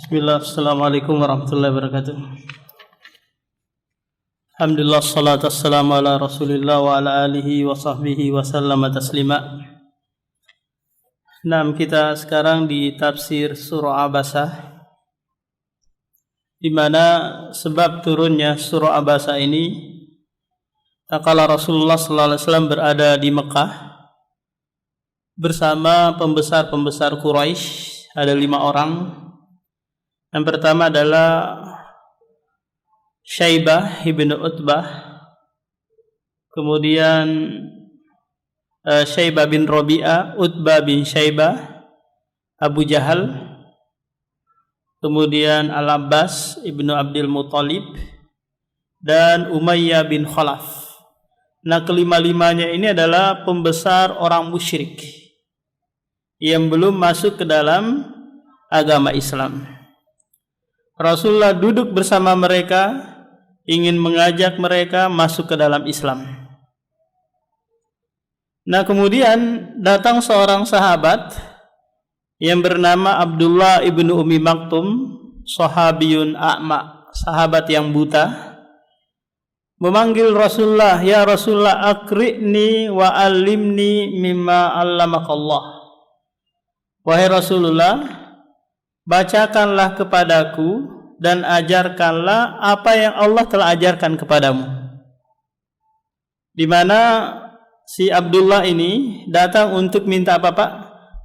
Bismillah, assalamualaikum warahmatullahi wabarakatuh. Alhamdulillah, salatu wassalamu ala rasulillah wa ala alihi wa sahbihi wa sallama taslima. Kita sekarang di tafsir surah Abasa, di mana sebab turunnya surah Abasa ini tatkala Rasulullah sallallahu alaihi wasallam berada di Mekah bersama pembesar-pembesar Quraisy, ada 5 orang. Yang pertama adalah Syaibah ibnu Utbah, kemudian Syaibah bin Rabi'ah, Utbah bin Syaibah, Abu Jahal, kemudian Al-Abbas ibnu Abdul Muthalib, dan Umayyah bin Khalaf. Kelima-limanya ini adalah pembesar orang musyrik yang belum masuk ke dalam agama Islam. Rasulullah duduk bersama mereka, ingin mengajak mereka masuk ke dalam Islam. Kemudian datang seorang sahabat yang bernama Abdullah ibnu Ummi Maktum, sahabiyun a'ma, sahabat yang buta, memanggil Rasulullah, "Ya Rasulullah, akri'ni wa alimni mimma 'allamakallah." Wahai Rasulullah, bacakanlah kepadaku dan ajarkanlah apa yang Allah telah ajarkan kepadamu. Di mana si Abdullah ini datang untuk minta apa, Pak?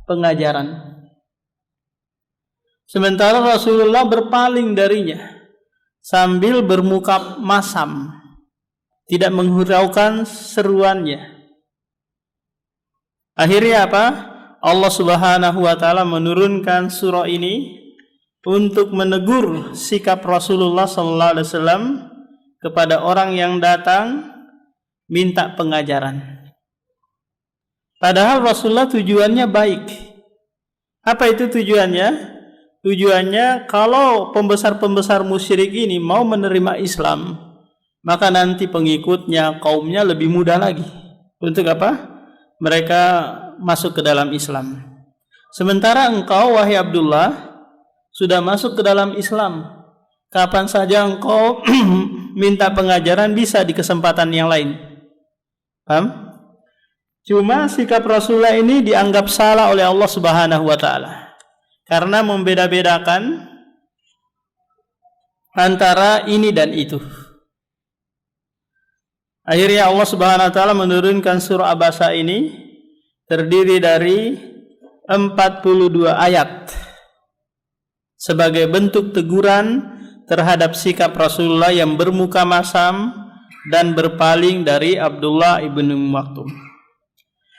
Pengajaran. Sementara Rasulullah berpaling darinya sambil bermuka masam, tidak menghiraukan seruannya. Akhirnya apa? Allah Subhanahu wa taala menurunkan surah ini untuk menegur sikap Rasulullah sallallahu alaihi wasallam kepada orang yang datang minta pengajaran. Padahal Rasulullah tujuannya baik. Apa itu tujuannya? Tujuannya kalau pembesar-pembesar musyrik ini mau menerima Islam, maka nanti pengikutnya, kaumnya lebih mudah lagi. Untuk apa? Mereka masuk ke dalam Islam. Sementara engkau, wahai Abdullah, sudah masuk ke dalam Islam. Kapan saja engkau minta pengajaran bisa di kesempatan yang lain. Paham? Cuma sikap Rasulullah ini dianggap salah oleh Allah Subhanahu wa taala karena membeda-bedakan antara ini dan itu. Akhirnya Allah Subhanahu wa taala menurunkan surah Abasa ini, terdiri dari 42 ayat sebagai bentuk teguran terhadap sikap Rasulullah yang bermuka masam dan berpaling dari Abdullah ibnu Maktum.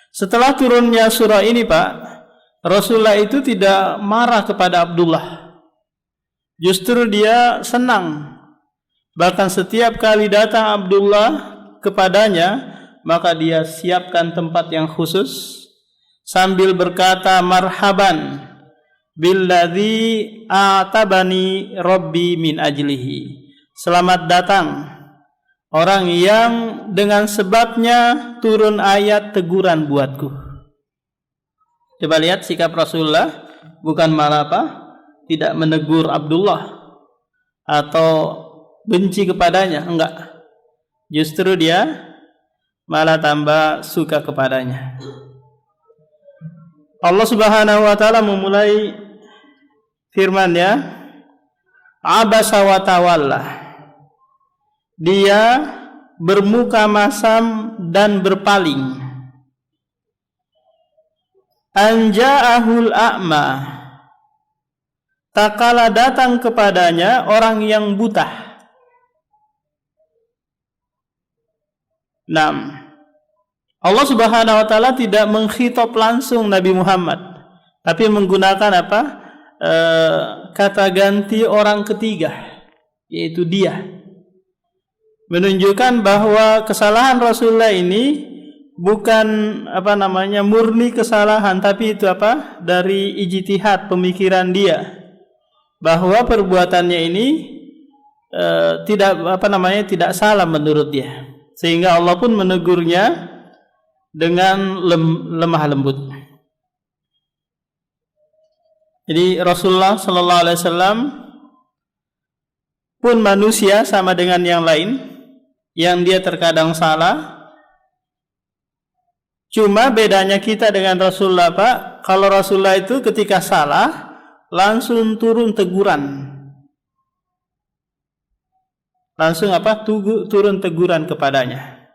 Setelah turunnya surah ini, Pak, Rasulullah itu tidak marah kepada Abdullah. Justru dia senang. Bahkan setiap kali datang Abdullah kepadanya, maka dia siapkan tempat yang khusus sambil berkata, "Marhaban billadzi atabani rabbi min ajlihi." Selamat datang orang yang dengan sebabnya turun ayat teguran buatku. Coba lihat sikap Rasulullah, bukan malah apa? Tidak menegur Abdullah atau benci kepadanya, enggak. Justru dia malah tambah suka kepadanya. Allah Subhanahu wa taala memulai firman-Nya, "Abasa wa tawalla." Dia bermuka masam dan berpaling. Anja'ahul a'ma. Tatkala datang kepadanya orang yang buta. Allah Subhanahu wa taala tidak mengkhitab langsung Nabi Muhammad, tapi menggunakan apa? Kata ganti orang ketiga, yaitu dia. Menunjukkan bahwa kesalahan Rasulullah ini bukan murni kesalahan, tapi itu apa? Dari ijtihad, pemikiran dia. Bahwa perbuatannya ini tidak salah menurut dia. Sehingga Allah pun menegurnya dengan lemah lembut. Jadi Rasulullah sallallahu alaihi wasallam pun manusia sama dengan yang lain, yang dia terkadang salah. Cuma bedanya kita dengan Rasulullah, Pak, kalau Rasulullah itu ketika salah langsung turun teguran. Langsung turun teguran kepadanya.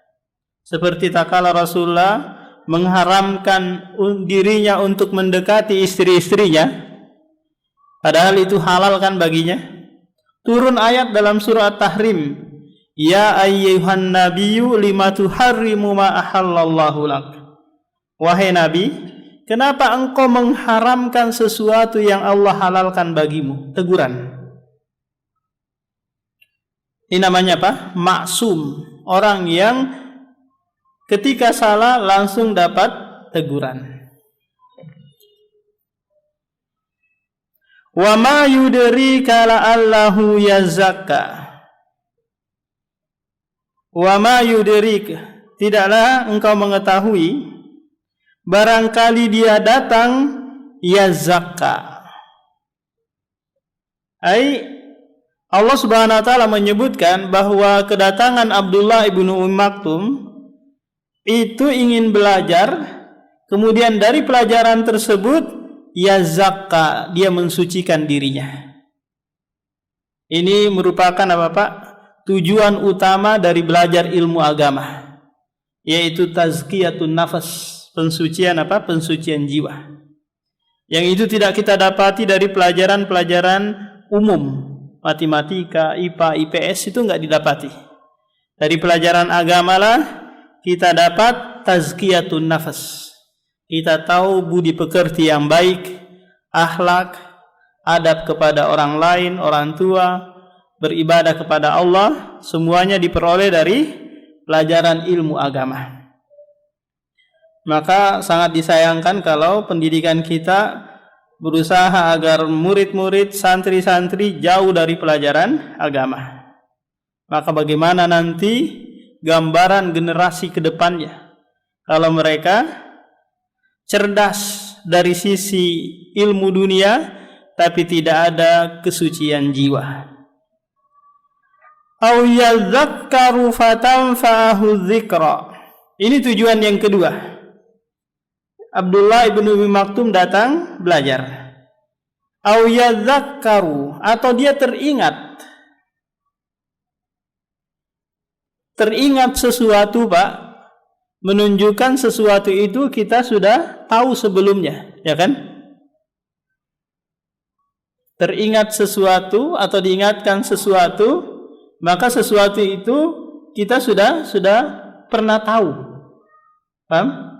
Seperti tak kala Rasulullah mengharamkan dirinya untuk mendekati istri-istrinya, padahal itu halal kan baginya. Turun ayat dalam surah At-Tahrim, ya ayyuhan nabiyyu lima tuharrimu ma ahallallahu lak. Wahai Nabi, kenapa engkau mengharamkan sesuatu yang Allah halalkan bagimu? Teguran. Ini namanya apa? Maksum. Orang yang ketika salah langsung dapat teguran. Wa ma yudrika la'allahu yazakka. Wa ma yudrika, tidaklah engkau mengetahui barangkali dia datang yazakka. Allah Subhanahu wa taala menyebutkan bahwa kedatangan Abdullah ibnu Maktum itu ingin belajar, kemudian dari pelajaran tersebut yazakka, dia mensucikan dirinya. Ini merupakan apa, Pak? Tujuan utama dari belajar ilmu agama, yaitu tazkiyatun nafas, pensucian apa? Pensucian jiwa. Yang itu tidak kita dapati dari pelajaran-pelajaran umum. Matematika, IPA, IPS itu enggak didapati. Dari pelajaran agama lah kita dapat tazkiyatun nafas. Kita tahu budi pekerti yang baik, akhlak, adab kepada orang lain, orang tua, beribadah kepada Allah, semuanya diperoleh dari pelajaran ilmu agama. Maka sangat disayangkan kalau pendidikan kita berusaha agar murid-murid, santri-santri jauh dari pelajaran agama. Maka bagaimana nanti gambaran generasi ke depannya kalau mereka cerdas dari sisi ilmu dunia tapi tidak ada kesucian jiwa. Au yadzakkaru fatanfa'ahu dzikra. Ini tujuan yang kedua. Abdullah ibnu Maktum datang belajar. Au yadzakkaru, atau dia teringat. Teringat sesuatu, Pak, menunjukkan sesuatu itu kita sudah tahu sebelumnya, ya kan? Teringat sesuatu atau diingatkan sesuatu, maka sesuatu itu kita sudah pernah tahu. Paham?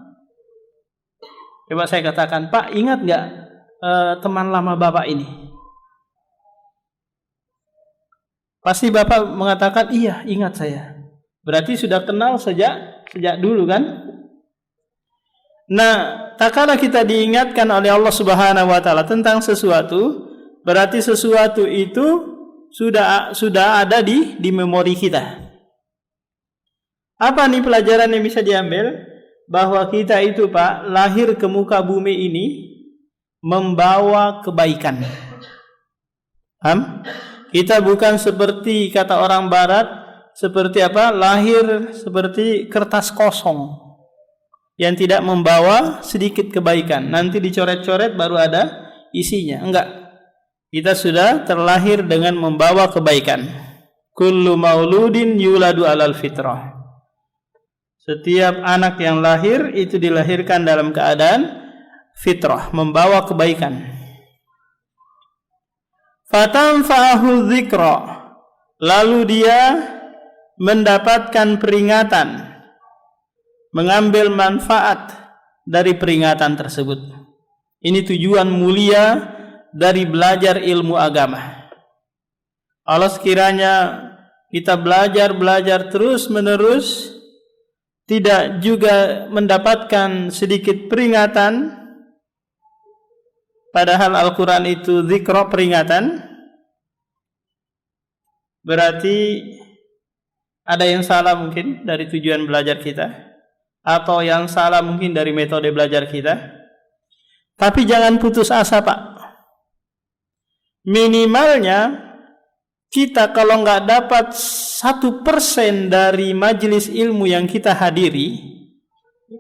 Coba saya katakan, Pak, ingat nggak teman lama Bapak ini? Pasti Bapak mengatakan, iya, ingat saya. Berarti sudah kenal sejak dulu kan? Nah, tak kala kita diingatkan oleh Allah Subhanahu wa taala tentang sesuatu, berarti sesuatu itu sudah ada di memori kita. Apa nih pelajaran yang bisa diambil? Bahwa kita itu, Pak, lahir ke muka bumi ini membawa kebaikan. Paham? Kita bukan seperti kata orang barat, seperti apa? Lahir seperti kertas kosong yang tidak membawa sedikit kebaikan. Nanti dicoret-coret baru ada isinya. Enggak. Kita sudah terlahir dengan membawa kebaikan. Kullu mauludin yuladu alal fitrah. Setiap anak yang lahir itu dilahirkan dalam keadaan fitrah, membawa kebaikan. Fatanfa'ahu dzikra, lalu dia mendapatkan peringatan, mengambil manfaat dari peringatan tersebut. Ini tujuan mulia dari belajar ilmu agama. Allah sekiranya kita belajar terus menerus, tidak juga mendapatkan sedikit peringatan, padahal Al-Quran itu dzikra, peringatan, berarti ada yang salah mungkin dari tujuan belajar kita, atau yang salah mungkin dari metode belajar kita. Tapi jangan putus asa, Pak. minimalnya kita kalau nggak dapat 1% dari majelis ilmu yang kita hadiri,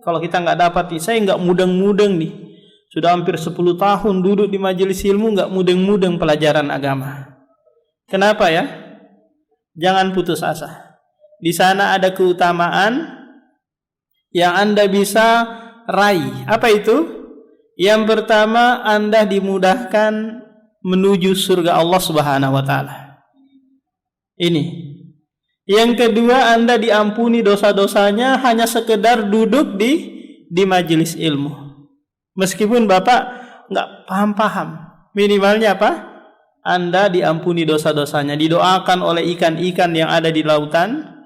kalau kita nggak dapat, saya nggak mudeng-mudeng nih, sudah hampir 10 tahun duduk di majelis ilmu, nggak mudeng-mudeng pelajaran agama. Kenapa ya? Jangan putus asa. Di sana ada keutamaan yang Anda bisa raih. Apa itu? Yang pertama, Anda dimudahkan menuju surga Allah Subhanahu wa taala. Ini. Yang kedua, Anda diampuni dosa-dosanya hanya sekedar duduk di majelis ilmu. Meskipun Bapak nggak paham-paham, minimalnya apa? Anda diampuni dosa-dosanya, didoakan oleh ikan-ikan yang ada di lautan,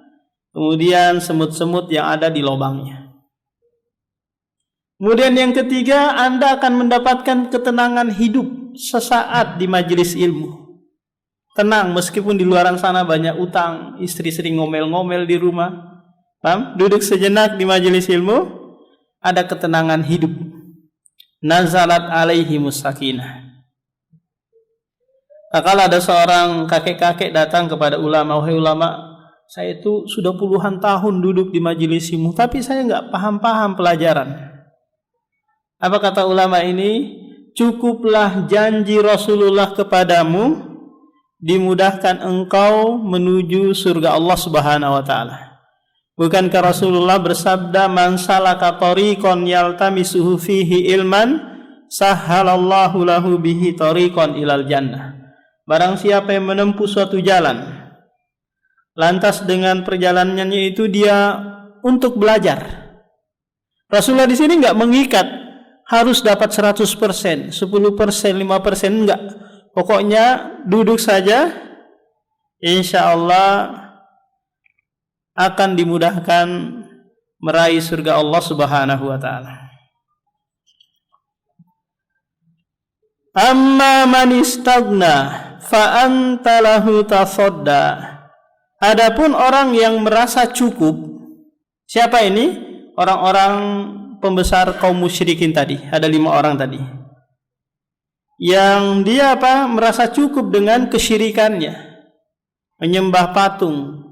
kemudian semut-semut yang ada di lubangnya. Kemudian yang ketiga, Anda akan mendapatkan ketenangan hidup sesaat di majelis ilmu. Tenang, meskipun di luaran sana banyak utang, istri sering ngomel-ngomel di rumah. Paham? Duduk sejenak di majelis ilmu, ada ketenangan hidup. Nazalat alaihimus sakinah. Kalau ada seorang kakek-kakek datang kepada ulama, wahai ulama, saya itu sudah puluhan tahun duduk di majelis ilmu, tapi saya nggak paham-paham pelajaran. Apa kata ulama ini? Cukuplah janji Rasulullah kepadamu, dimudahkan engkau menuju surga Allah Subhanahu wa taala. Bukankah Rasulullah bersabda, "Man salaka tariqan yaltamisuhu fihi ilman, sahhalallahu lahu bihi tariqan ilal jannah." Barang siapa yang menempuh suatu jalan, lantas dengan perjalanannya itu dia untuk belajar. Rasulullah di sini enggak mengikat harus dapat 100%, 10%, 5%, enggak. Pokoknya duduk saja, insya Allah akan dimudahkan meraih surga Allah Subhanahu wa taala. Amma man istagna fa anta lahu tasadda. Adapun orang yang merasa cukup, siapa ini? Orang-orang pembesar kaum musyrikin tadi, ada 5 orang tadi. Yang dia apa? Merasa cukup dengan kesyirikannya, menyembah patung,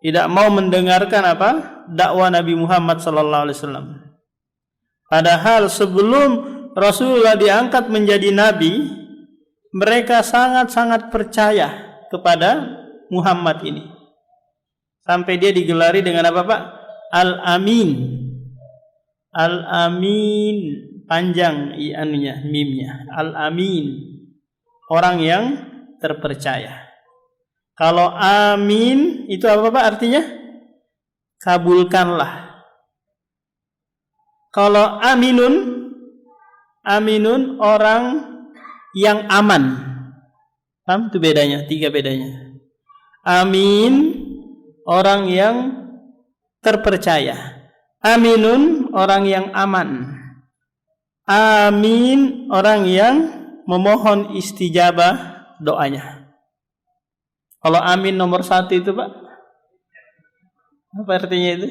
tidak mau mendengarkan apa? Dakwah Nabi Muhammad sallallahu alaihi wasallam. Padahal sebelum Rasulullah diangkat menjadi nabi, mereka sangat-sangat percaya kepada Muhammad ini. Sampai dia digelari dengan apa, Pak? Al-Amin. Al-Amin, panjang anunya, mimnya. Al-Amin, orang yang terpercaya. Kalau amin itu apa Pak artinya? Kabulkanlah. Kalau aminun, aminun orang yang aman. Paham itu bedanya? 3 bedanya. Amin orang yang terpercaya. Aminun orang yang aman. Amin orang yang memohon istijabah doanya. Kalau amin nomor 1 itu Pak, apa artinya itu?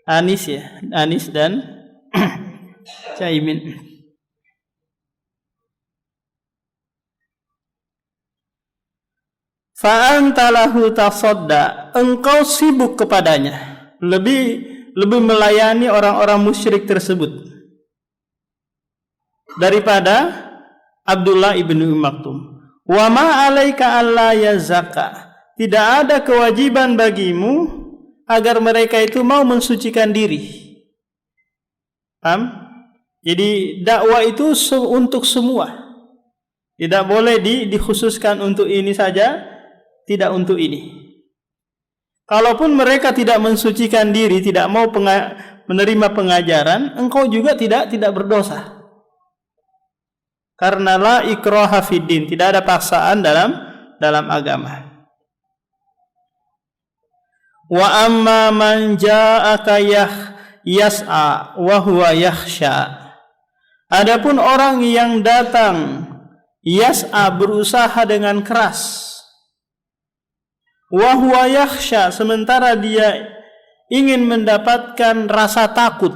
Anis ya, Anis dan Caimin. Fa'anta lahu tasadda, engkau sibuk kepadanya, lebih melayani orang-orang musyrik tersebut daripada Abdullah ibnu Maktum. Wa ma 'alaika alla yazaka, tidak ada kewajiban bagimu agar mereka itu mau mensucikan diri. Paham? Jadi dakwah itu untuk semua. Tidak boleh dikhususkan untuk ini saja, tidak untuk ini. Kalaupun mereka tidak mensucikan diri, tidak mau menerima pengajaran, engkau juga tidak berdosa. Karena la ikraha fiddin, tidak ada paksaan dalam agama. Wa amma man ja'aka yas'a wa huwa yakhsha. Adapun orang yang datang yas'a, berusaha dengan keras, wa huwa yakhsha, sementara dia ingin mendapatkan rasa takut.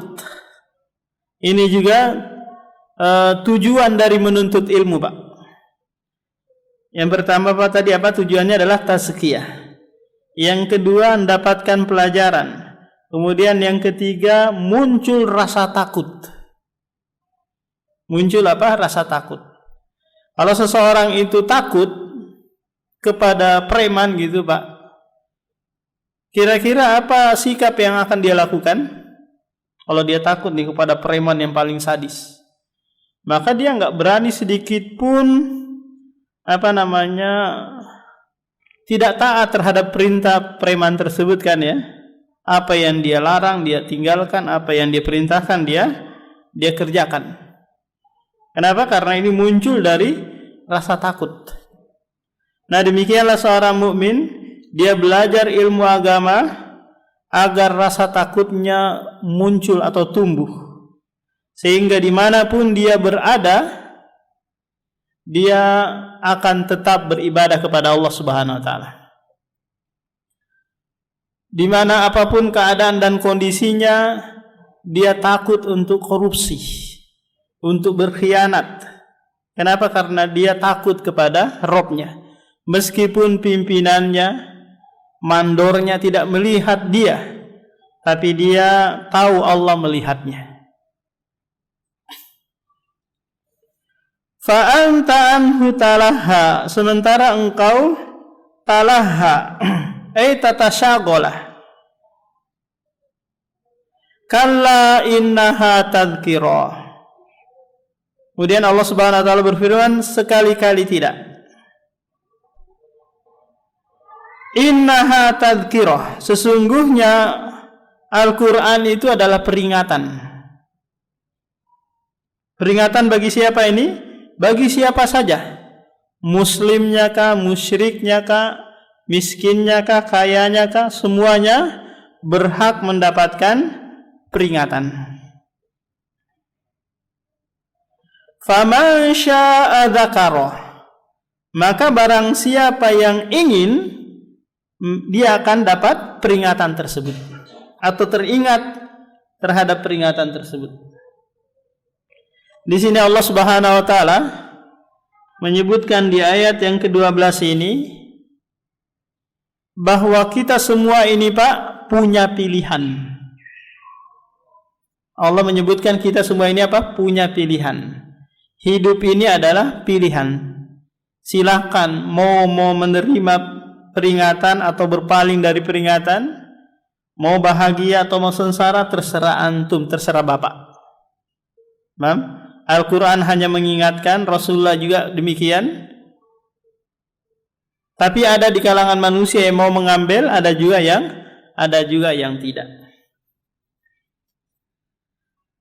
Ini juga tujuan dari menuntut ilmu, Pak. Yang pertama Pak tadi apa? Tujuannya adalah tazkiyah. Yang kedua mendapatkan pelajaran. Kemudian yang ketiga muncul rasa takut. Muncul apa? Rasa takut. Kalau seseorang itu takut kepada preman gitu, Pak, kira-kira apa sikap yang akan dia lakukan? Kalau dia takut nih kepada preman yang paling sadis, maka dia nggak berani sedikit pun tidak taat terhadap perintah preman tersebut kan ya. Apa yang dia larang dia tinggalkan, apa yang dia perintahkan dia kerjakan. Kenapa? Karena ini muncul dari rasa takut. Nah, demikianlah seorang mukmin, dia belajar ilmu agama agar rasa takutnya muncul atau tumbuh, sehingga dimanapun dia berada, dia akan tetap beribadah kepada Allah Subhanahu wa taala. Di mana apapun keadaan dan kondisinya, dia takut untuk korupsi, untuk berkhianat. Kenapa? Karena dia takut kepada Rabb-nya. Meskipun pimpinannya, mandornya tidak melihat dia, tapi dia tahu Allah melihatnya. Fa'anta anhu talaha, sementara engkau talaha tatasyagolah. Kalla innaha tadhkirah. Kemudian Allah Subhanahu wa taala berfirman, sekali-kali tidak. Innaha tadhkirah, sesungguhnya Al-Qur'an itu adalah peringatan. Peringatan bagi siapa ini? Bagi siapa saja, muslimnya kah, musyriknya kah, miskinnya kah, kayanya kah, semuanya berhak mendapatkan peringatan. Faman syaa'a dzakara, maka barang siapa yang ingin, dia akan dapat peringatan tersebut atau teringat terhadap peringatan tersebut. Di sini Allah Subhanahu wa taala menyebutkan di ayat yang ke-12 ini bahwa kita semua ini, Pak, punya pilihan. Allah menyebutkan kita semua ini apa? Punya pilihan. Hidup ini adalah pilihan. Silahkan mau menerima peringatan atau berpaling dari peringatan, mau bahagia atau mau sengsara, terserah antum, terserah Bapak. Paham? Al-Quran hanya mengingatkan, Rasulullah juga demikian. Tapi ada di kalangan manusia yang mau mengambil, ada juga yang tidak.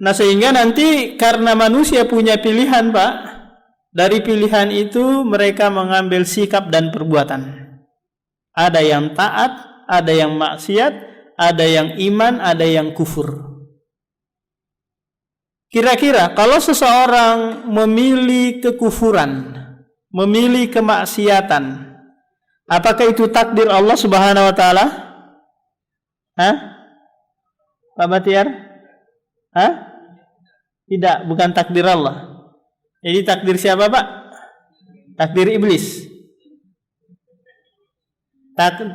Nah, sehingga nanti karena manusia punya pilihan, Pak, dari pilihan itu mereka mengambil sikap dan perbuatan. Ada yang taat, ada yang maksiat, ada yang iman, ada yang kufur. Kira-kira kalau seseorang memilih kekufuran, memilih kemaksiatan, apakah itu takdir Allah Subhanahu wa taala? Pak Batiar? Tidak, bukan takdir Allah. Jadi takdir siapa, Pak? Takdir iblis.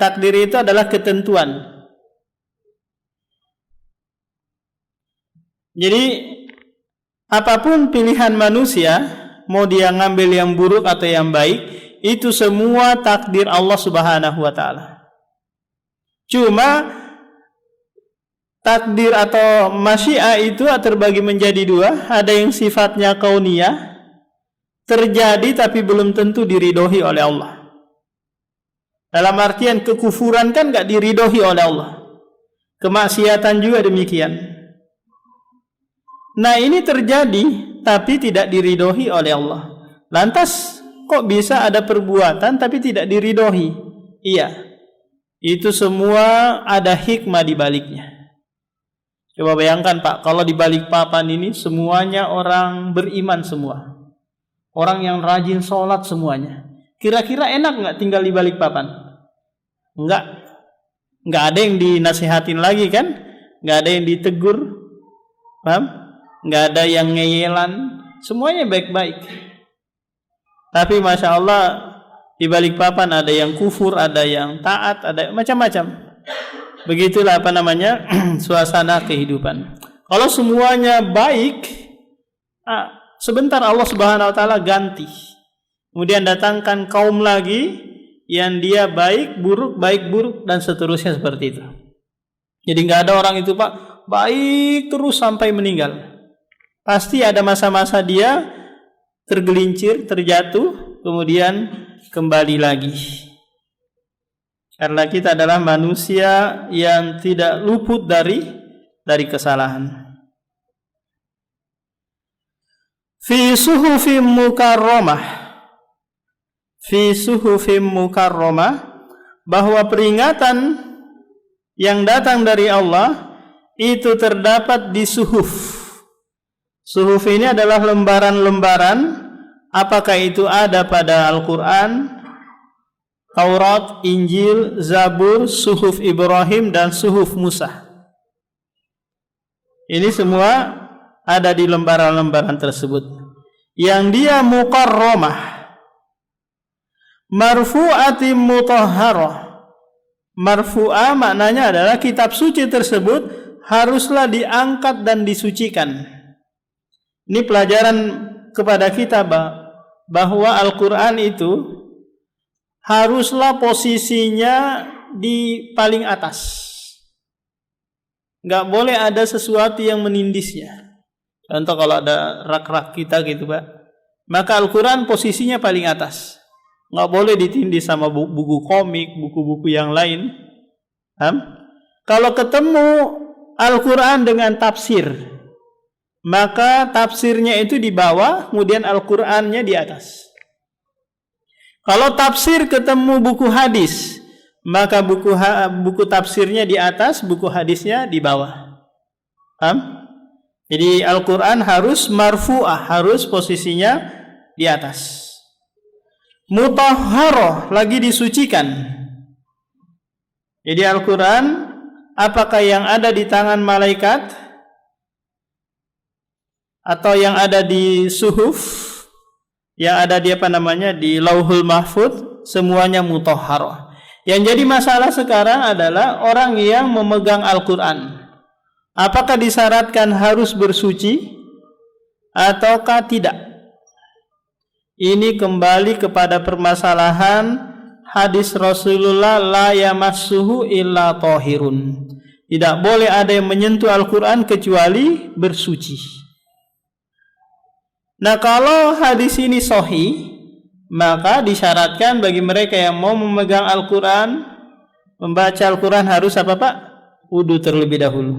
Takdir itu adalah ketentuan. Jadi apapun pilihan manusia, mau dia ngambil yang buruk atau yang baik, itu semua takdir Allah Subhanahu wa taala. Cuma takdir atau masyiah itu terbagi menjadi dua. Ada yang sifatnya kauniyah, terjadi tapi belum tentu diridhoi oleh Allah. Dalam artian kekufuran kan gak diridhoi oleh Allah, kemaksiatan juga demikian. Nah, ini terjadi tapi tidak diridhoi oleh Allah. Lantas kok bisa ada perbuatan tapi tidak diridhoi? Iya, itu semua ada hikmah di baliknya. Coba bayangkan, Pak, kalau di balik papan ini semuanya orang beriman semua, orang yang rajin sholat semuanya, kira-kira enak nggak tinggal di balik papan? Nggak ada yang dinasihatin lagi kan? Nggak ada yang ditegur, paham? Nggak ada yang ngeyelan, semuanya baik-baik. Tapi Masya Allah, di balik papan ada yang kufur, ada yang taat, ada macam-macam. Begitulah suasana kehidupan. Kalau semuanya baik, sebentar Allah Subhanahu wa taala ganti. Kemudian datangkan kaum lagi yang dia baik buruk dan seterusnya seperti itu. Jadi enggak ada orang itu Pak baik terus sampai meninggal. Pasti ada masa-masa dia tergelincir, terjatuh, kemudian kembali lagi. Karena kita adalah manusia yang tidak luput dari kesalahan. Fi suhufim mukarramah. Fi suhufim mukarramah, bahwa peringatan yang datang dari Allah itu terdapat di suhuf. Suhuf ini adalah lembaran-lembaran, apakah itu ada pada Al-Quran, Taurat, Injil, Zabur, suhuf Ibrahim dan suhuf Musa. Ini semua ada di lembaran-lembaran tersebut. Yang dia mukarramah, marfu'atim mutahharah. Marfu'ah maknanya adalah kitab suci tersebut haruslah diangkat dan disucikan. Ini pelajaran kepada kita bahwa Al-Quran itu haruslah posisinya di paling atas. Nggak boleh ada sesuatu yang menindisnya. Contoh kalau ada rak-rak kita gitu Pak, maka Al-Quran posisinya paling atas. Nggak boleh ditindis sama buku komik, buku-buku yang lain. Kalau ketemu Al-Quran dengan tafsir, maka tafsirnya itu di bawah, kemudian Al-Qurannya di atas. Kalau tafsir ketemu buku hadis, maka buku tafsirnya di atas, buku hadisnya di bawah. Jadi Al-Quran harus marfu'ah, harus posisinya di atas. Mutahharah, lagi disucikan. Jadi Al-Quran, apakah yang ada di tangan malaikat atau yang ada di suhuf, yang ada di di Lauhul Mahfuz, semuanya mutahharah. Yang jadi masalah sekarang adalah orang yang memegang Al-Quran, apakah disyaratkan harus bersuci ataukah tidak? Ini kembali kepada permasalahan hadis Rasulullah, la yamassuhu illa thahirun. Tidak boleh ada yang menyentuh Al-Quran kecuali bersuci. Nah, kalau hadis ini sahih, maka disyaratkan bagi mereka yang mau memegang Al-Quran, membaca Al-Quran harus apa Pak? Wudu terlebih dahulu.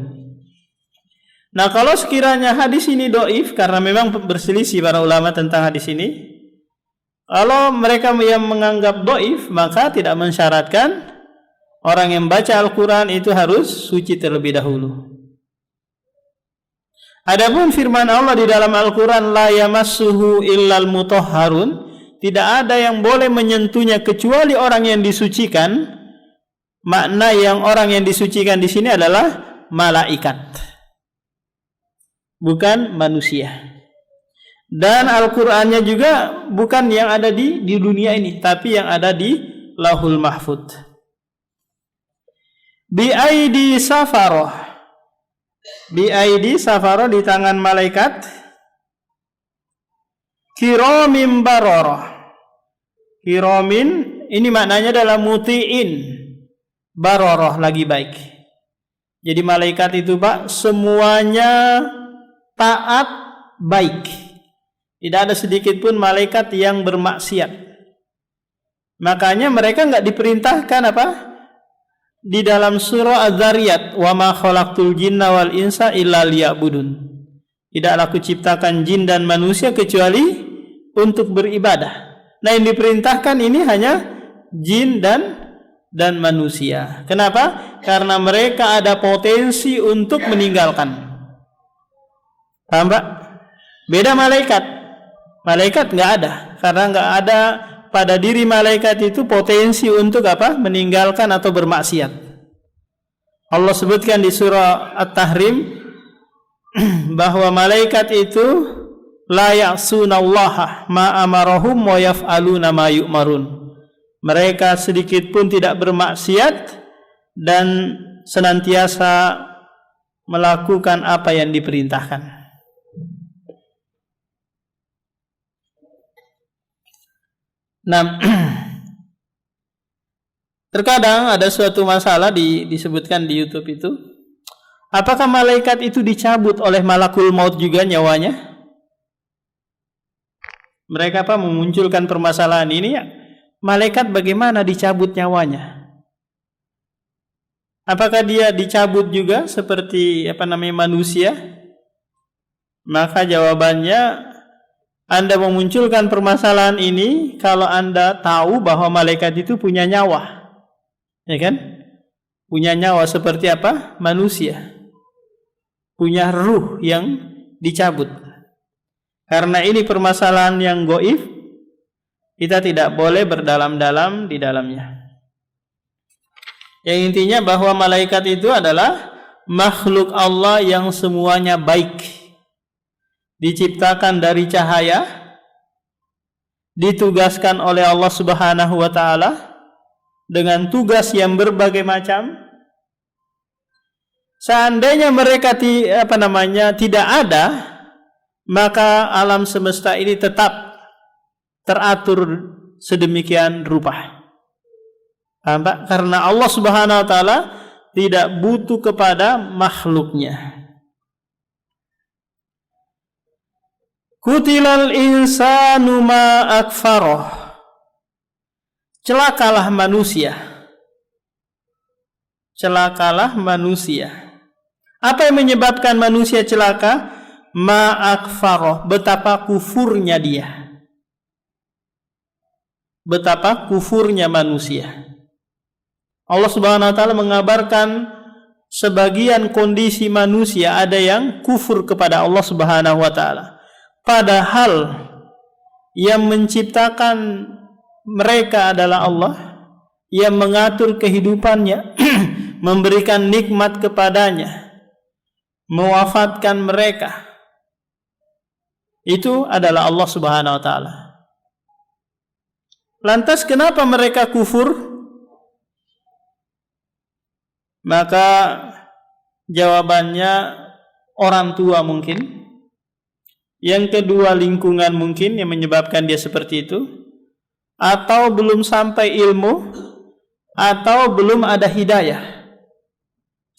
Nah, kalau sekiranya hadis ini dhaif, karena memang berselisih para ulama tentang hadis ini, kalau mereka yang menganggap dhaif, maka tidak mensyaratkan orang yang baca Al-Quran itu harus suci terlebih dahulu. Adapun firman Allah di dalam Al-Quran, la yamassuhu illal mutahharun, tidak ada yang boleh menyentuhnya kecuali orang yang disucikan. Makna yang orang yang disucikan di sini adalah malaikat, bukan manusia. Dan Al-Qur'annya juga bukan yang ada di dunia ini, tapi yang ada di Lauhul Mahfuz. Bi aidi safaroh. Bi aidi safaroh, di tangan malaikat. Kiromin baroroh. Kiromin ini maknanya adalah muti'in, baroroh, lagi baik. Jadi malaikat itu Pak semuanya taat, baik. Tidak ada sedikit pun malaikat yang bermaksiat. Makanya mereka enggak diperintahkan apa? Di dalam surah Az-Zariyat, wa ma khalaqtul jinna wal insa illa liya'budun. Tidaklah aku ciptakan jin dan manusia kecuali untuk beribadah. Nah, yang diperintahkan ini hanya jin dan manusia. Kenapa? Karena mereka ada potensi untuk meninggalkan. Paham Pak? Beda malaikat. Malaikat enggak ada, karena enggak ada pada diri malaikat itu potensi untuk apa? Meninggalkan atau bermaksiat. Allah sebutkan di surah At-Tahrim bahwa malaikat itu la ya'sunallaha ma amarahum wa yaf'aluna ma yu'marun. Mereka sedikit pun tidak bermaksiat dan senantiasa melakukan apa yang diperintahkan. Nah, terkadang ada suatu masalah disebutkan di YouTube itu, apakah malaikat itu dicabut oleh malakul maut juga nyawanya? Mereka memunculkan permasalahan ini ya. Malaikat bagaimana dicabut nyawanya? Apakah dia dicabut juga seperti manusia? Maka jawabannya, Anda memunculkan permasalahan ini kalau Anda tahu bahwa malaikat itu punya nyawa. Ya kan? Punya nyawa seperti apa? Manusia. Punya ruh yang dicabut. Karena ini permasalahan yang gaib, kita tidak boleh berdalam-dalam di dalamnya. Yang intinya bahwa malaikat itu adalah makhluk Allah yang semuanya baik. Diciptakan dari cahaya, ditugaskan oleh Allah Subhanahu wa taala dengan tugas yang berbagai macam. Seandainya mereka tidak ada, maka alam semesta ini tetap teratur sedemikian rupa. Karena Allah Subhanahu wa taala tidak butuh kepada makhluknya. Kutilal insanu ma akfaroh. Celakalah manusia. Celakalah manusia. Apa yang menyebabkan manusia celaka? Ma akfaroh, betapa kufurnya dia. Betapa kufurnya manusia. Allah Subhanahu wa taala mengabarkan sebagian kondisi manusia, ada yang kufur kepada Allah Subhanahu wa taala. Padahal yang menciptakan mereka adalah Allah, yang mengatur kehidupannya, memberikan nikmat kepadanya, mewafatkan mereka. Itu adalah Allah Subhanahu wa taala. Lantas kenapa mereka kufur? Maka jawabannya orang tua mungkin. Yang kedua lingkungan mungkin yang menyebabkan dia seperti itu. Atau belum sampai ilmu, atau belum ada hidayah.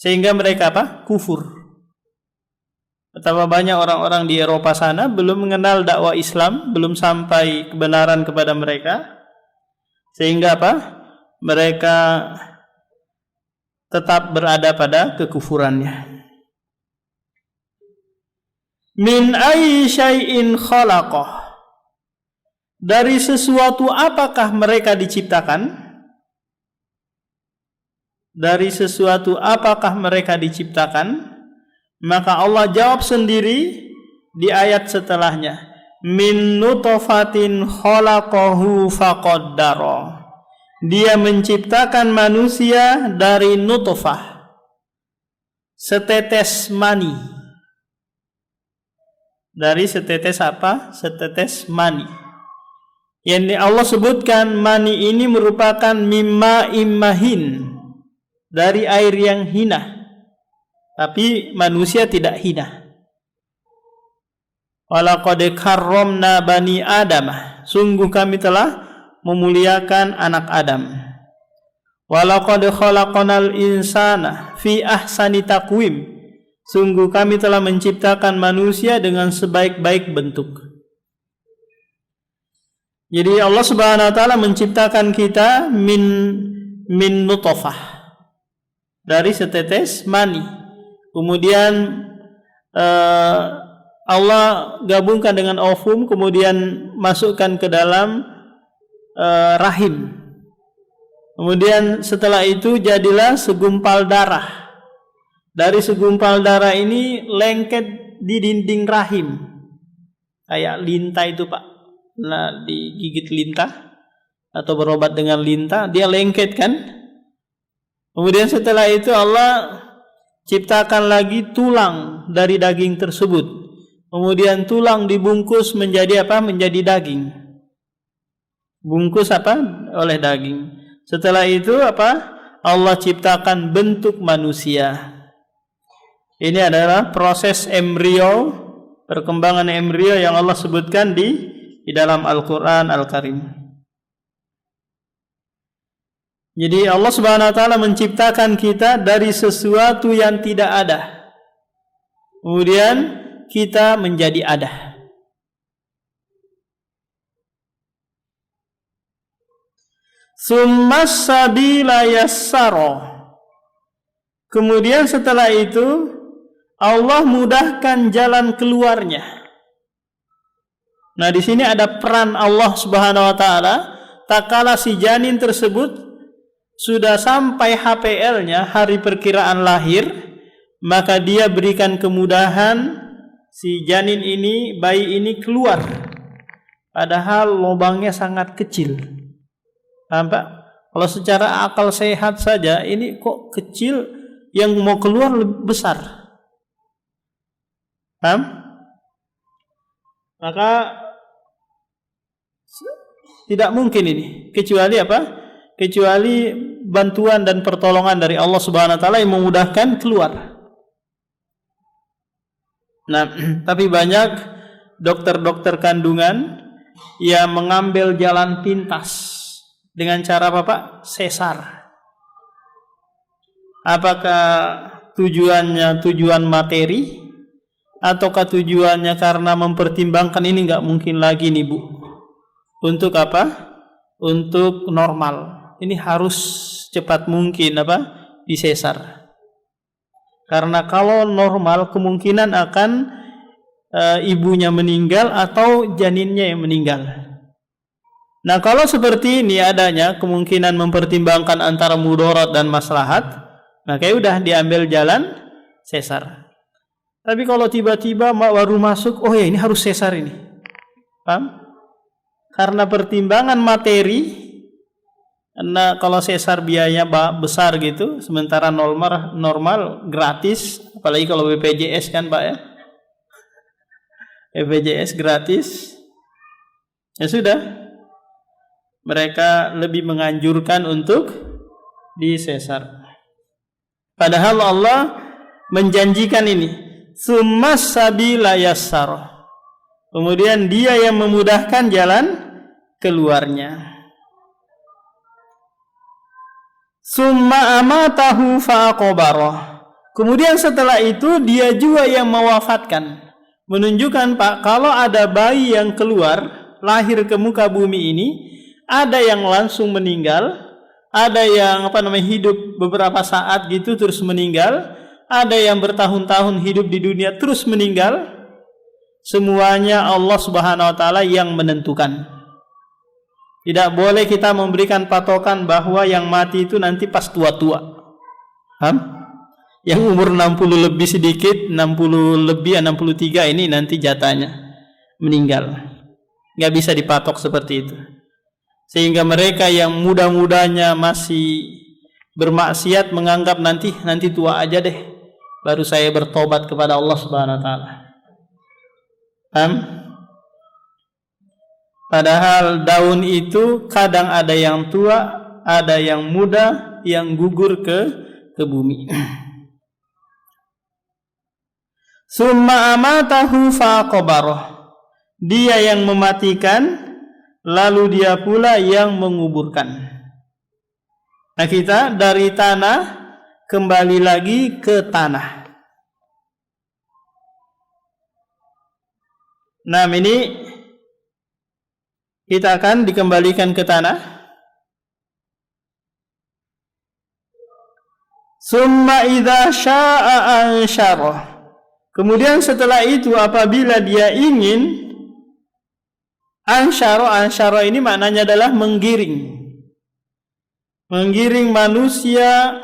Sehingga mereka kufur. Betapa banyak orang-orang di Eropa sana belum mengenal dakwah Islam, belum sampai kebenaran kepada mereka. Sehingga mereka tetap berada pada kekufurannya. Min ayyi syai'in khalaqah. Dari sesuatu apakah mereka diciptakan? Dari sesuatu apakah mereka diciptakan? Maka Allah jawab sendiri di ayat setelahnya. Min nutfatin khalaqahu faqaddara. Dia menciptakan manusia dari nutfah, setetes mani. Dari setetes Setetes mani. Yang Allah sebutkan mani ini merupakan mimma immahin, dari air yang hina. Tapi manusia tidak hina. Walaqad karramna bani Adam. Sungguh kami telah memuliakan anak Adam. Walaqad khalaqnal insana fi ahsani taqwim. Sungguh kami telah menciptakan manusia dengan sebaik-baik bentuk. Jadi Allah Subhanahu wa taala menciptakan kita min nutfah, dari setetes mani. Kemudian Allah gabungkan dengan ovum, kemudian masukkan ke dalam rahim. Kemudian setelah itu jadilah segumpal darah. Dari segumpal darah ini lengket di dinding rahim. Kayak lintah itu Nah, digigit lintah atau berobat dengan lintah, dia lengket kan? Kemudian setelah itu Allah ciptakan lagi tulang dari daging tersebut. kemudian tulang dibungkus menjadi apa? Menjadi daging. Bungkus apa? Oleh daging. Setelah itu apa? Allah ciptakan bentuk manusia. Ini adalah proses embrio, perkembangan embrio yang Allah sebutkan di dalam Al-Quran Al-Karim. Jadi Allah Subhanahu wa taala menciptakan kita dari sesuatu yang tidak ada. Kemudian kita menjadi ada. Summas sabila yassara. Kemudian setelah itu Allah mudahkan jalan keluarnya. Nah, di sini ada peran Allah Subhanahu wa taala. Tak kala si janin tersebut sudah sampai HPL-nya, hari perkiraan lahir, maka dia berikan kemudahan si janin ini, bayi ini keluar. Padahal lubangnya sangat kecil. Paham Pak? Kalau secara akal sehat saja, ini kok kecil, yang mau keluar lebih besar. Paham? Maka tidak mungkin ini, kecuali apa? Kecuali bantuan dan pertolongan dari Allah Subhanahu wa taala yang memudahkan keluar. Nah, tapi banyak dokter-dokter kandungan yang mengambil jalan pintas dengan cara apa Pak? Sesar. Apakah tujuannya tujuan materi, ataukah tujuannya karena mempertimbangkan ini nggak mungkin lagi nih Bu? Untuk apa? Untuk normal. Ini harus cepat mungkin apa? Disesar. Karena kalau normal kemungkinan akan ibunya meninggal atau janinnya yang meninggal. Nah, kalau seperti ini adanya kemungkinan mempertimbangkan antara mudarat dan maslahat, maka udah diambil jalan sesar. Tapi kalau tiba-tiba baru masuk, oh ya ini harus sesar ini. Paham? Karena pertimbangan materi, karena kalau sesar biayanya besar gitu, sementara normal gratis, apalagi kalau BPJS kan Pak ya. BPJS gratis. Ya sudah. Mereka lebih menganjurkan untuk disesar. Padahal Allah menjanjikan ini, summas sabila yassara. Kemudian dia yang memudahkan jalan keluarnya. Summa amatahu faqabarah. Kemudian setelah itu dia juga yang mewafatkan. Menunjukkan Pak, kalau ada bayi yang keluar, lahir ke muka bumi ini, ada yang langsung meninggal, ada yang hidup beberapa saat gitu terus meninggal, ada yang bertahun-tahun hidup di dunia terus meninggal. Semuanya Allah Subhanahu wa taala yang menentukan. Tidak boleh kita memberikan patokan bahwa yang mati itu nanti pas tua-tua. Yang umur 60 lebih sedikit, 60 lebih 63 ini nanti jatahnya meninggal. Nggak bisa dipatok seperti itu. Sehingga mereka yang muda-mudanya masih bermaksiat menganggap nanti tua aja deh, baru saya bertobat kepada Allah Subhanahu wa taala. Padahal daun itu kadang ada yang tua, ada yang muda, yang gugur ke bumi. Summa amatahu faqabarah. Dia yang mematikan, lalu dia pula yang menguburkan. Nah, kita dari tanah kembali lagi ke tanah. Nah, ini kita akan dikembalikan ke tanah. Summa idza syaa'a ansyarah. Kemudian setelah itu apabila dia ingin, ansyara ini maknanya adalah menggiring manusia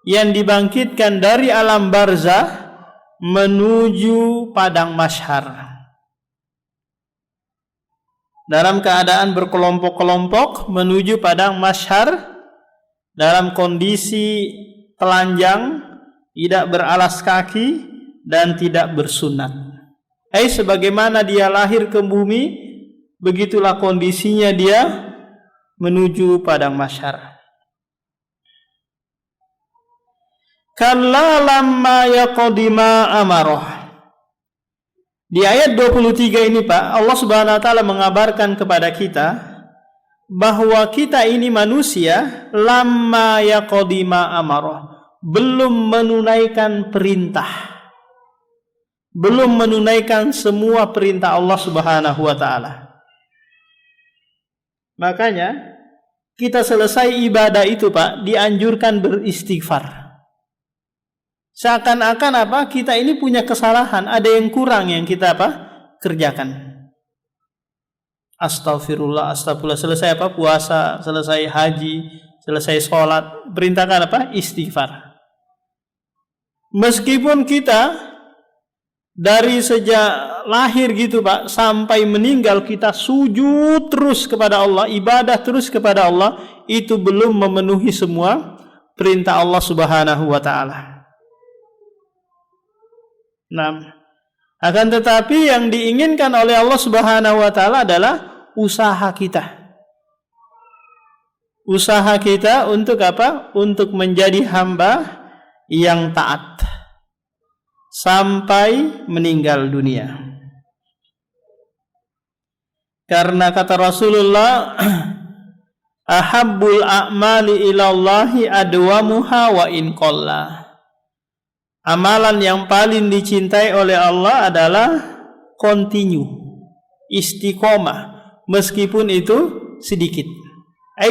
yang dibangkitkan dari alam barzah menuju padang mahsyar dalam keadaan berkelompok-kelompok menuju padang mahsyar dalam kondisi telanjang, tidak beralas kaki dan tidak bersunat. Sebagaimana dia lahir ke bumi, begitulah kondisinya dia menuju padang mahsyar. Kalla lamma yaqdi ma amarah. Di ayat 23 ini Pak, Allah Subhanahu wa taala mengabarkan kepada kita bahwa kita ini manusia lamma yaqdi ma amarah, belum menunaikan perintah. Belum menunaikan semua perintah Allah Subhanahu wa taala. Makanya kita selesai ibadah itu Pak, dianjurkan beristighfar. Seakan-akan apa? Kita ini punya kesalahan, ada yang kurang yang kita kerjakan. Astagfirullah, astagfirullah. Selesai puasa, selesai haji, selesai sholat, perintahkan istighfar. Meskipun kita dari sejak lahir gitu Pak sampai meninggal kita sujud terus kepada Allah, ibadah terus kepada Allah, itu belum memenuhi semua perintah Allah Subhanahu wa taala. Nah, akan tetapi yang diinginkan oleh Allah Subhanahu wa taala adalah usaha kita. Usaha kita untuk apa? Untuk menjadi hamba yang taat sampai meninggal dunia. Karena kata Rasulullah, ahabbul a'mali ilallahi adwamuha wa in qalla. Amalan yang paling dicintai oleh Allah adalah continue, istiqomah, meskipun itu sedikit.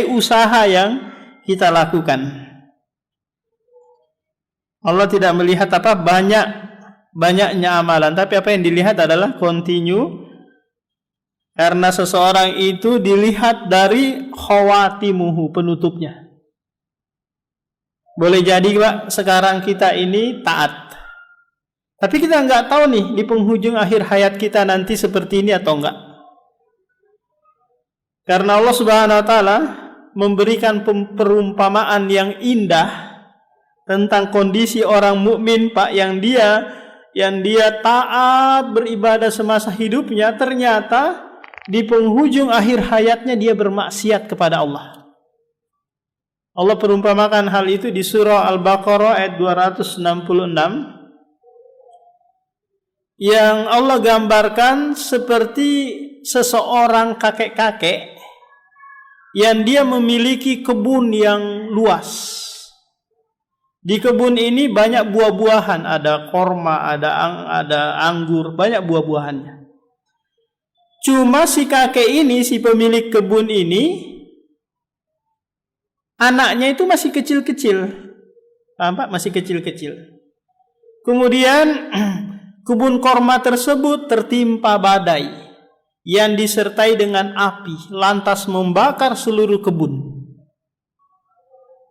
Usaha yang kita lakukan. Allah tidak melihat banyaknya amalan, tapi apa yang dilihat adalah continue. Karena seseorang itu dilihat dari khawatimuhu, penutupnya. Boleh jadi Pak, sekarang kita ini taat, tapi kita nggak tahu nih di penghujung akhir hayat kita nanti seperti ini atau enggak. Karena Allah Subhanahu wa taala memberikan perumpamaan yang indah tentang kondisi orang mukmin Pak, yang dia taat beribadah semasa hidupnya, ternyata di penghujung akhir hayatnya dia bermaksiat kepada Allah. Allah perumpamakan hal itu di surah Al-Baqarah ayat 266, yang Allah gambarkan seperti seseorang kakek-kakek yang dia memiliki kebun yang luas. Di kebun ini banyak buah-buahan, ada korma, ada anggur, banyak buah-buahannya. Cuma si kakek ini, si pemilik kebun ini, anaknya itu masih kecil-kecil. Paham Pak? Masih kecil-kecil. Kemudian kebun korma tersebut tertimpa badai yang disertai dengan api, lantas membakar seluruh kebun.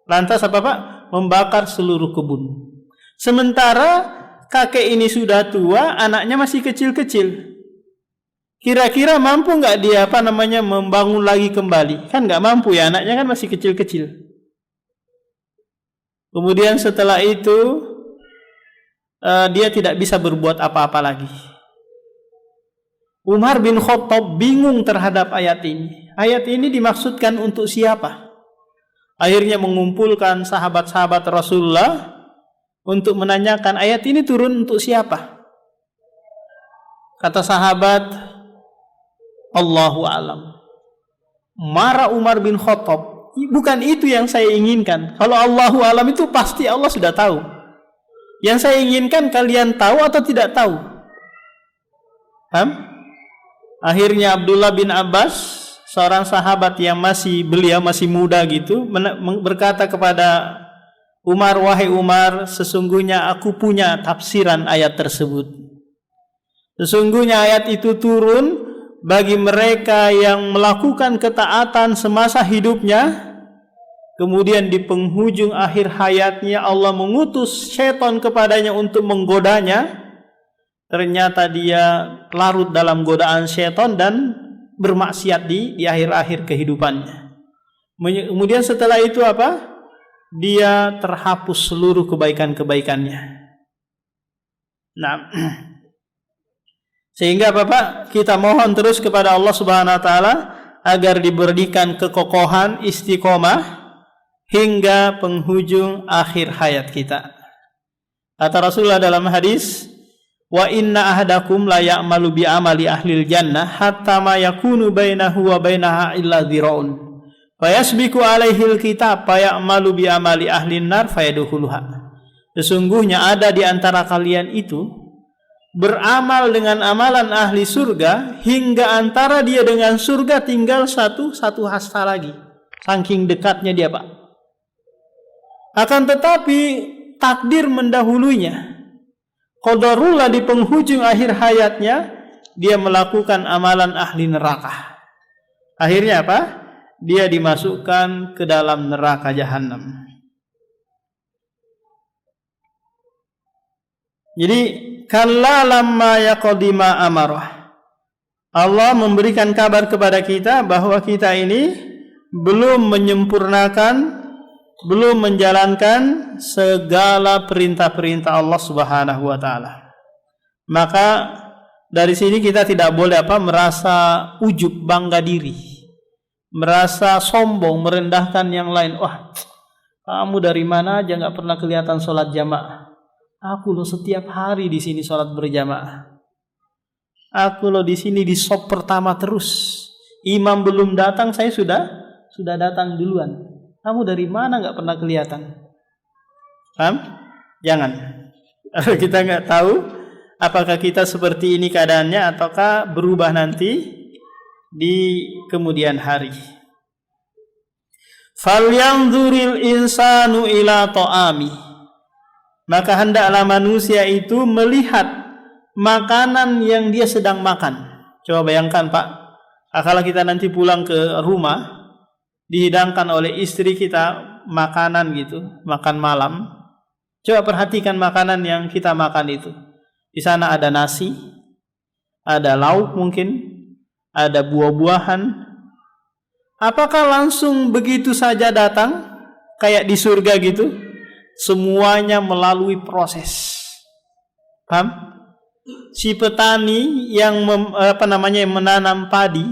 Lantas apa Pak? Membakar seluruh kebun. Sementara kakek ini sudah tua, anaknya masih kecil-kecil. Kira-kira mampu nggak dia membangun lagi kembali? Kan nggak mampu ya, anaknya kan masih kecil-kecil. Kemudian setelah itu dia tidak bisa berbuat apa-apa lagi. Umar bin Khattab bingung terhadap ayat ini. Ayat ini dimaksudkan untuk siapa? Akhirnya mengumpulkan sahabat-sahabat Rasulullah untuk menanyakan ayat ini turun untuk siapa. Kata sahabat, Allahu a'lam. Marah Umar bin Khattab, bukan itu yang saya inginkan. Kalau Allahu a'lam itu pasti Allah sudah tahu. Yang saya inginkan kalian tahu atau tidak tahu. Akhirnya Abdullah bin Abbas, seorang sahabat yang masih muda gitu, berkata kepada Umar, wahai Umar, sesungguhnya aku punya tafsiran ayat tersebut. Sesungguhnya ayat itu turun bagi mereka yang melakukan ketaatan semasa hidupnya, kemudian di penghujung akhir hayatnya Allah mengutus syaitan kepadanya untuk menggodanya. Ternyata dia larut dalam godaan syaitan dan bermaksiat di akhir-akhir kehidupannya. Kemudian setelah itu apa? Dia terhapus seluruh kebaikan-kebaikannya. Nah, Sehingga Bapak, kita mohon terus kepada Allah Subhanahu wa taala agar diberikan kekokohan istiqomah hingga penghujung akhir hayat kita. Kata Rasulullah dalam hadis, wa inna ahadakum la ya'malu bi amali ahlil jannah hatta ma yakunu bainahu wa bainaha illa dhira'un fayasbiqu alaihi alkitab fayamalu bi amali ahlin nar fayadkhuluha. Sesungguhnya ada di antara kalian itu beramal dengan amalan ahli surga hingga antara dia dengan surga tinggal satu hasta lagi. Saking dekatnya dia, Pak. Akan tetapi takdir mendahulunya. Qadarullah di penghujung akhir hayatnya dia melakukan amalan ahli neraka. Akhirnya apa? Dia dimasukkan ke dalam neraka jahanam. Jadi kalla lamma yaqdima amarah. Allah memberikan kabar kepada kita bahwa kita ini belum menyempurnakan, belum menjalankan segala perintah-perintah Allah Subhanahu wa taala. Maka dari sini kita tidak boleh merasa ujub, bangga diri, merasa sombong, merendahkan yang lain. Wah, kamu dari mana aja nggak pernah kelihatan sholat jamaah? Aku loh setiap hari di sini sholat berjamaah. Aku loh di sini di shop pertama terus. Imam belum datang, saya sudah datang duluan. Kamu dari mana nggak pernah kelihatan? Paham? Jangan. Kita nggak tahu apakah kita seperti ini keadaannya ataukah berubah nanti di kemudian hari. Falyanzuril insanu ila ta'ami. Maka hendaklah manusia itu melihat makanan yang dia sedang makan. Coba bayangkan, Pak, kalau kita nanti pulang ke rumah, dihidangkan oleh istri kita makanan gitu, makan malam. Coba perhatikan makanan yang kita makan itu. Di sana ada nasi, ada lauk mungkin, ada buah-buahan. Apakah langsung begitu saja datang kayak di surga gitu? Semuanya melalui proses. Paham? Si petani yang menanam padi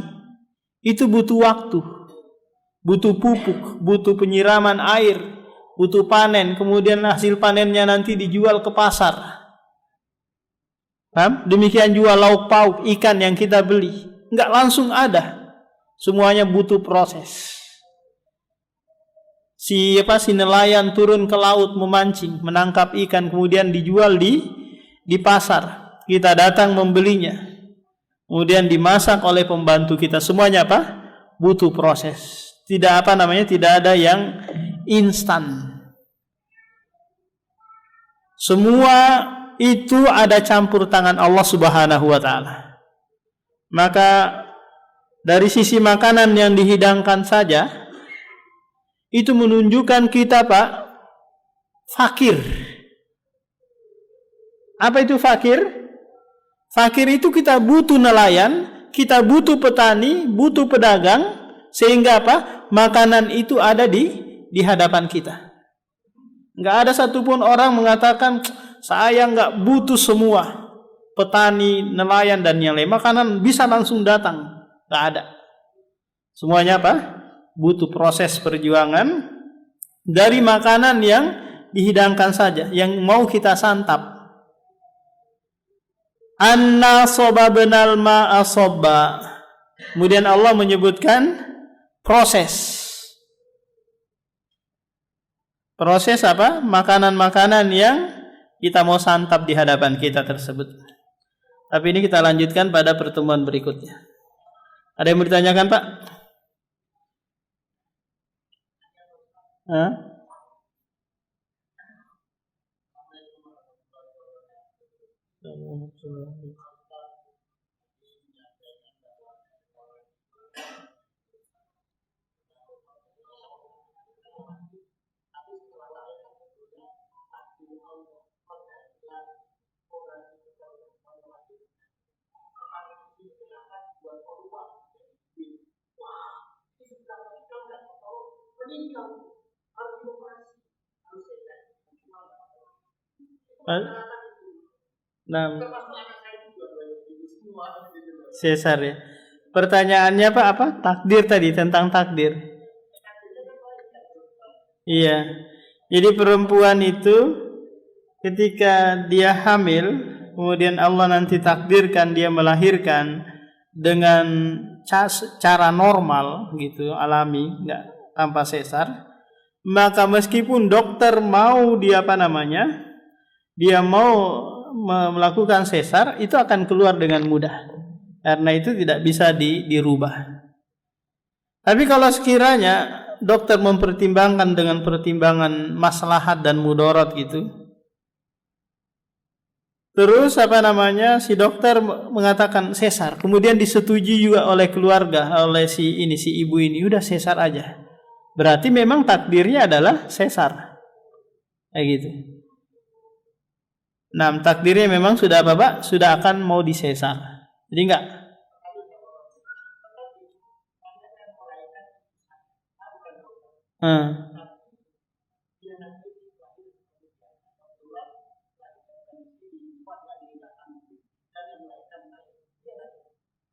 itu butuh waktu, butuh pupuk, butuh penyiraman air, butuh panen, kemudian hasil panennya nanti dijual ke pasar. Paham? Demikian juga lauk pauk, ikan yang kita beli, enggak langsung ada. Semuanya butuh proses. Si nelayan turun ke laut memancing, menangkap ikan, kemudian dijual di pasar. Kita datang membelinya. Kemudian dimasak oleh pembantu kita. Semuanya butuh proses. Tidak tidak ada yang instan. Semua itu ada campur tangan Allah Subhanahu wa taala. Maka dari sisi makanan yang dihidangkan saja itu menunjukkan kita fakir. Apa itu fakir? Fakir itu kita butuh nelayan, kita butuh petani, butuh pedagang, sehingga makanan itu ada di hadapan kita. Enggak ada satupun orang mengatakan saya enggak butuh semua, petani, nelayan dan yang lain, makanan bisa langsung datang. Enggak ada. Semuanya butuh proses perjuangan dari makanan yang dihidangkan saja, yang mau kita santap. Anna sobabnal ma'a sobba. Kemudian Allah menyebutkan proses. Proses makanan-makanan yang kita mau santap di hadapan kita tersebut. Tapi ini kita lanjutkan pada pertemuan berikutnya. Ada yang mau ditanyakan, Pak? Nah, Sesar ya. Pertanyaannya Pak apa? Takdir tadi, tentang takdir. Iya. Jadi perempuan itu ketika dia hamil, kemudian Allah nanti takdirkan dia melahirkan dengan cara normal gitu, alami, enggak tanpa sesar, maka meskipun dokter mau dia apa namanya? Dia mau melakukan sesar, itu akan keluar dengan mudah. Karena itu tidak bisa dirubah. Tapi kalau sekiranya dokter mempertimbangkan dengan pertimbangan maslahat dan mudarat gitu, terus apa namanya, si dokter mengatakan sesar, kemudian disetujui juga oleh keluarga, oleh si ibu ini, udah sesar aja. Berarti memang takdirnya adalah sesar. Kayak gitu. Nah, takdirnya memang sudah apa Pak? Sudah akan mau disesar. Jadi enggak. Hmm.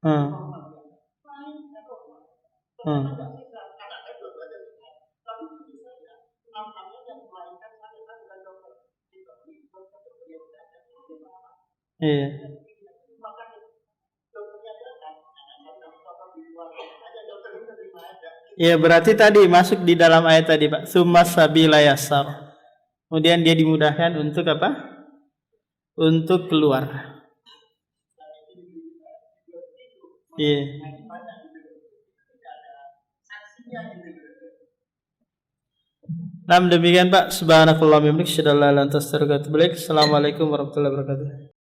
Hmm. Hmm. Iya. Ya berarti tadi masuk di dalam ayat tadi Pak, summa sabila yassar. Kemudian dia dimudahkan untuk apa? Untuk keluar. Iya. Nah demikian Pak, subhanakallahumma wa bihamdika asyhadu an la ilaha illa anta astaghfiruka wa atubu ilaik. Assalamualaikum warahmatullahi wabarakatuh.